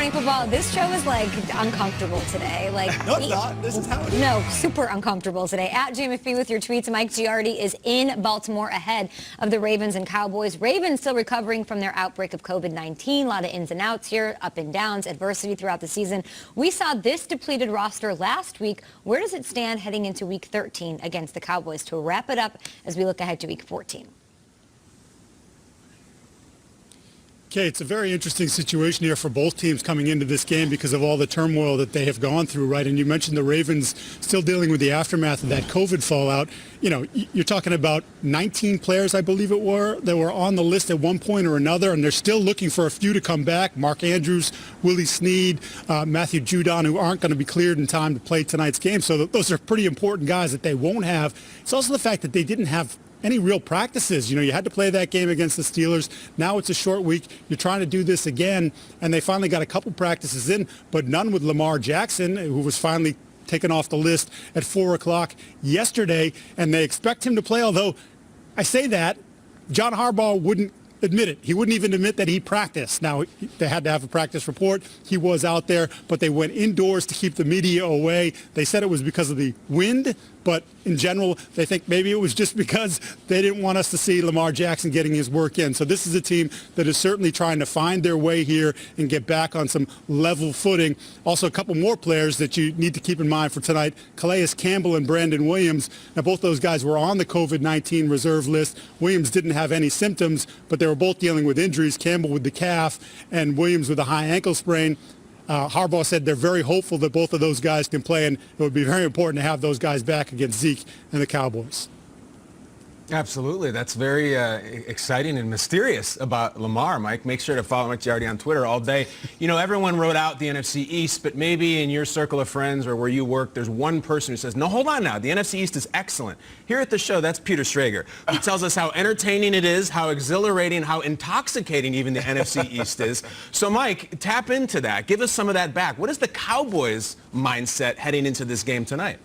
Morning Football. This show is like uncomfortable today. No, it's not. This is how it is. No, super uncomfortable today. At JMFB with your tweets. Mike Giardi is in Baltimore ahead of the Ravens and Cowboys. Ravens still recovering from their outbreak of COVID-19. A lot of ins and outs here, up and downs, adversity throughout the season. We saw this depleted roster last week. Where does it stand heading into Week 13 against the Cowboys? To wrap it up as we look ahead to Week 14. Okay, it's a very interesting situation here for both teams coming into this game because of all the turmoil that they have gone through, right? And you mentioned the Ravens still dealing with the aftermath of that COVID fallout. You know, you're talking about 19 players, I believe it were, that were on the list at one point or another, and they're still looking for a few to come back. Mark Andrews, Willie Snead, Matthew Judon, who aren't going to be cleared in time to play tonight's game. So those are pretty important guys that they won't have. It's also the fact that they didn't have any real practices. You know, you had to play that game against the Steelers. Now it's a short week. You're trying to do this again, and they finally got a couple practices in, but none with Lamar Jackson, who was finally taken off the list at 4 o'clock yesterday, and they expect him to play, although I say that, John Harbaugh wouldn't admit it. He wouldn't even admit that he practiced. Now, they had to have a practice report. He was out there, but they went indoors to keep the media away. They said it was because of the wind, but in general, they think maybe it was just because they didn't want us to see Lamar Jackson getting his work in. So this is a team that is certainly trying to find their way here and get back on some level footing. Also, a couple more players that you need to keep in mind for tonight, Calais Campbell and Brandon Williams. Now, both those guys were on the COVID-19 reserve list. Williams didn't have any symptoms, but they were both dealing with injuries, Campbell with the calf and Williams with a high ankle sprain. Harbaugh said they're very hopeful that both of those guys can play, and it would be very important to have those guys back against Zeke and the Cowboys. Absolutely. That's very exciting and mysterious about Lamar, Mike. Make sure to follow Mike Giardi on Twitter all day. You know, everyone wrote out the NFC East, but maybe in your circle of friends or where you work, there's one person who says, no, hold on now. The NFC East is excellent. Here at the show, that's Peter Schrager, who tells us how entertaining it is, how exhilarating, how intoxicating even the NFC East is. So, Mike, tap into that. Give us some of that back. What is the Cowboys' mindset heading into this game tonight?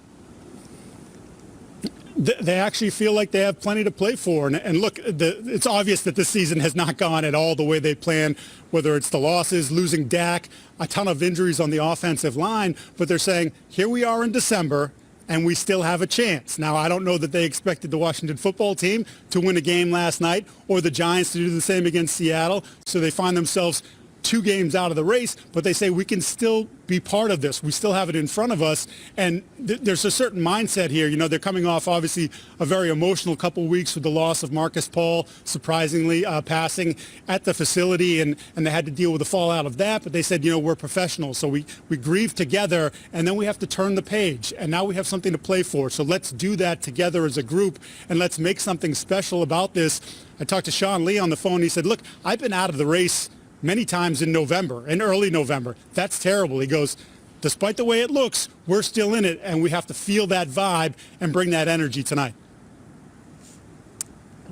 They actually feel like they have plenty to play for. And look, it's obvious that this season has not gone at all the way they planned, whether it's the losses, losing Dak, a ton of injuries on the offensive line. But they're saying, here we are in December, and we still have a chance. Now, I don't know that they expected the Washington football team to win a game last night or the Giants to do the same against Seattle. So they find themselves 2 games out of the race, but they say we can still be part of this. We still have it in front of us, and there's a certain mindset here. You know, they're coming off, obviously, a very emotional couple of weeks with the loss of Marcus Paul, surprisingly, passing at the facility, and they had to deal with the fallout of that, but they said, you know, we're professionals, so we grieve together, and then we have to turn the page, and now we have something to play for, so let's do that together as a group, and let's make something special about this. I talked to Sean Lee on the phone. He said, look, I've been out of the race many times in November, in early November. That's terrible. He goes, despite the way it looks, we're still in it, and we have to feel that vibe and bring that energy tonight.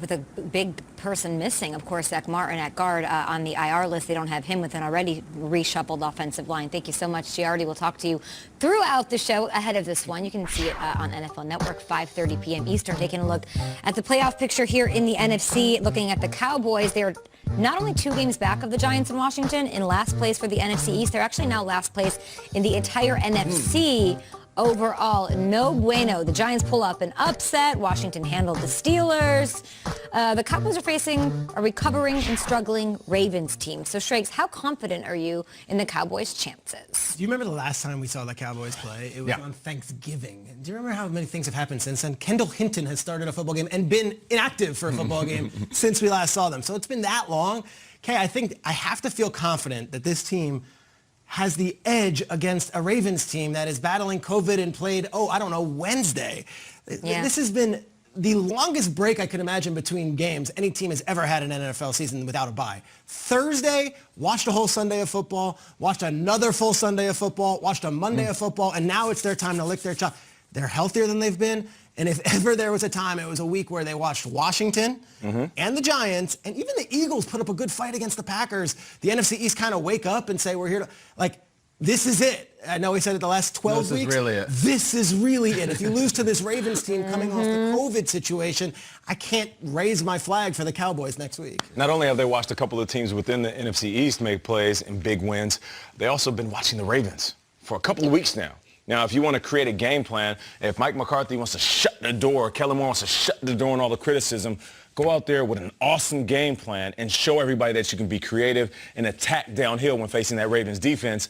With a big person missing, of course, Zach Martin at guard on the IR list. They don't have him with an already reshuffled offensive line. Thank you so much, Giardi. We'll talk to you throughout the show ahead of this one. You can see it on NFL Network, 5:30 p.m. Eastern. Taking a look at the playoff picture here in the NFC, looking at the Cowboys. They're not only 2 games back of the Giants in Washington in last place for the NFC East, they're actually now last place in the entire NFC. Overall, no bueno. The Giants pull up an upset. Washington handled the Steelers. The Cowboys are facing a recovering and struggling Ravens team. So, Shrakes, how confident are you in the Cowboys' chances? Do you remember the last time we saw the Cowboys play? It was on Thanksgiving. Do you remember how many things have happened since then? Kendall Hinton has started a football game and been inactive for a football game since we last saw them. So it's been that long. Okay, I think I have to feel confident that this team has the edge against a Ravens team that is battling COVID and played, Wednesday. Yeah. This has been the longest break I could imagine between games any team has ever had in an NFL season without a bye. Thursday, watched a whole Sunday of football, watched another full Sunday of football, watched a Monday of football, and now it's their time to lick their chops. They're healthier than they've been. And if ever there was a time, it was a week where they watched Washington and the Giants, and even the Eagles put up a good fight against the Packers. The NFC East kind of wake up and say, we're here to, like, this is it. I know he said it the last 12 weeks. This is really it. This is really it. If you lose to this Ravens team coming off the COVID situation, I can't raise my flag for the Cowboys next week. Not only have they watched a couple of teams within the NFC East make plays and big wins, they also been watching the Ravens for a couple of weeks now. Now, if you want to create a game plan, if Mike McCarthy wants to shut the door, Kellen Moore wants to shut the door on all the criticism, go out there with an awesome game plan and show everybody that you can be creative and attack downhill when facing that Ravens defense.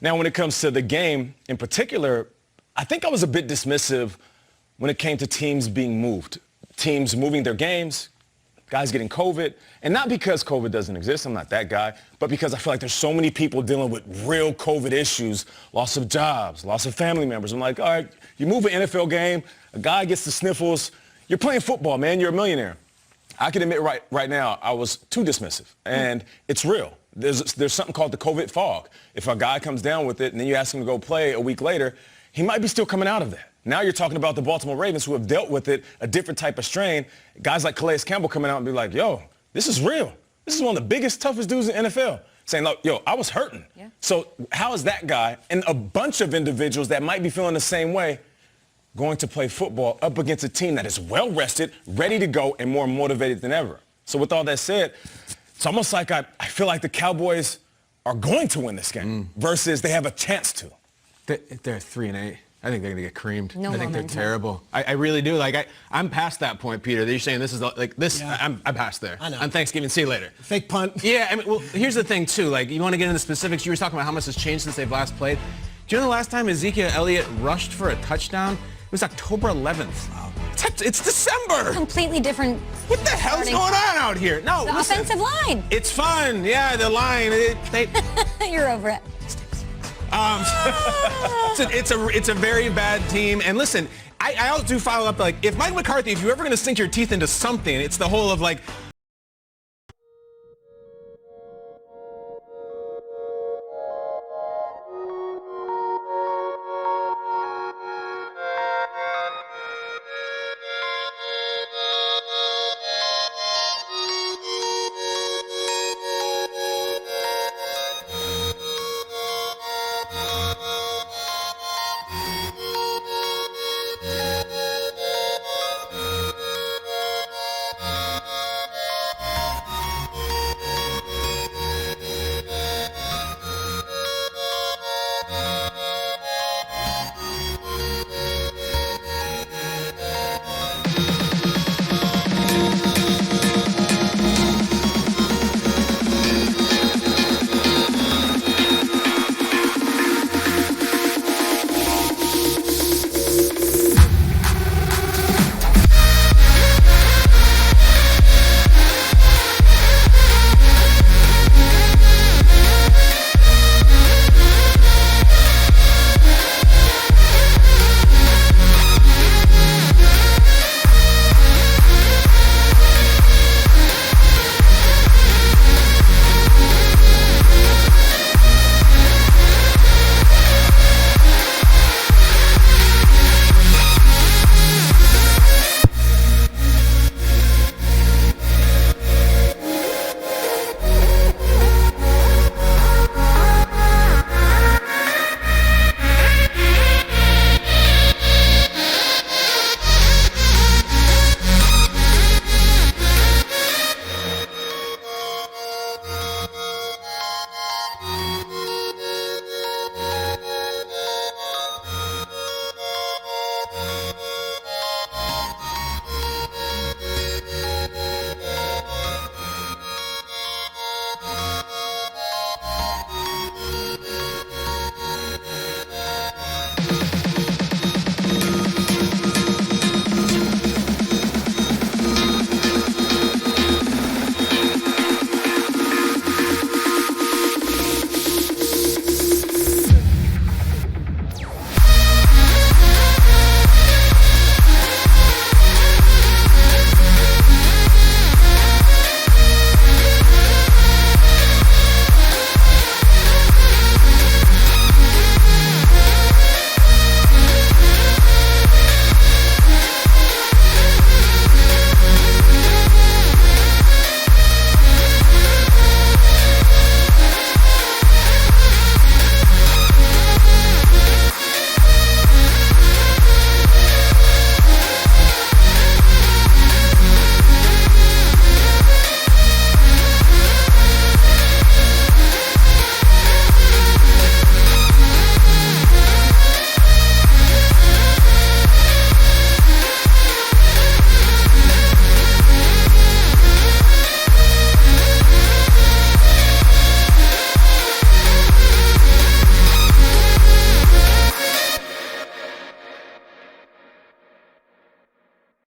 Now, when it comes to the game in particular, I think I was a bit dismissive when it came to teams being moved. Teams moving their games, guys getting COVID, and not because COVID doesn't exist, I'm not that guy, but because I feel like there's so many people dealing with real COVID issues, loss of jobs, loss of family members. I'm like, all right, you move an NFL game, a guy gets the sniffles, you're playing football, man, you're a millionaire. I can admit right now I was too dismissive, and it's real. There's something called the COVID fog. If a guy comes down with it and then you ask him to go play a week later, he might be still coming out of that. Now you're talking about the Baltimore Ravens who have dealt with it, a different type of strain. Guys like Calais Campbell coming out and be like, yo, this is real. This is one of the biggest, toughest dudes in the NFL. Saying, look, yo, I was hurting. Yeah. So how is that guy and a bunch of individuals that might be feeling the same way going to play football up against a team that is well-rested, ready to go, and more motivated than ever? So with all that said, it's almost like I feel like the Cowboys are going to win this game versus they have a chance to. They're 3-8. I think they're going to get creamed. No I think momentum. they're terrible. I really do. Like, I'm past that point, Peter. You're saying this is like this. Yeah. I'm past there. I know. On Thanksgiving. See you later. Fake punt. Yeah, I mean, well, here's the thing, too. Like, you want to get into the specifics. You were talking about how much has changed since they've last played. Do you know the last time Ezekiel Elliott rushed for a touchdown? It was October 11th. Wow. It's December. Completely different. What the hell's going on out here? No, The listen. offensive line. It's fun. Yeah, the line. You're over it. It's a very bad team. And listen, I also do follow up, like, if Mike McCarthy, if you're ever going to sink your teeth into something, it's the whole of, like,